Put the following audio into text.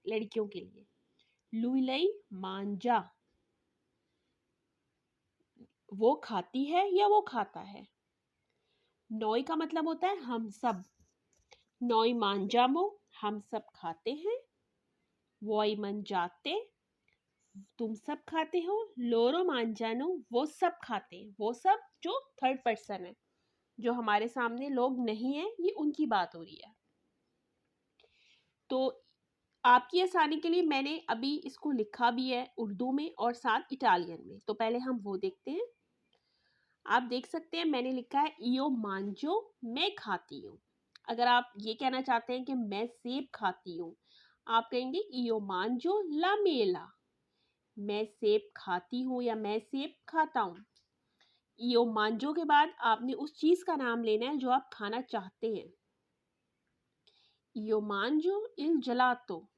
लड़कियों के लिए। लुई मांजा, वो खाती है या वो खाता है। नॉय का मतलब होता है हम सब। नॉय मांजामो, हम सब खाते हैं। वॉय मंजाते, तुम सब खाते हो। लोरो मांजानो, वो सब खाते हैं। वो सब जो थर्ड पर्सन है, जो हमारे सामने लोग नहीं है, ये उनकी बात हो रही है। तो आपकी आसानी के लिए मैंने अभी इसको लिखा भी है उर्दू में और साथ इटालियन में, तो पहले हम वो देखते हैं। आप देख सकते हैं मैंने लिखा है इयो मांजो, मैं खाती हूँ। अगर आप ये कहना चाहते हैं कि मैं सेब खाती हूँ, आप कहेंगे इयो मांजो ला मेला, मैं सेब खाती हूँ या मैं सेब खाता हूँ। इयो मांजो के बाद आपने उस चीज का नाम लेना है जो आप खाना चाहते हैं। इयो मांजो इल जलातो,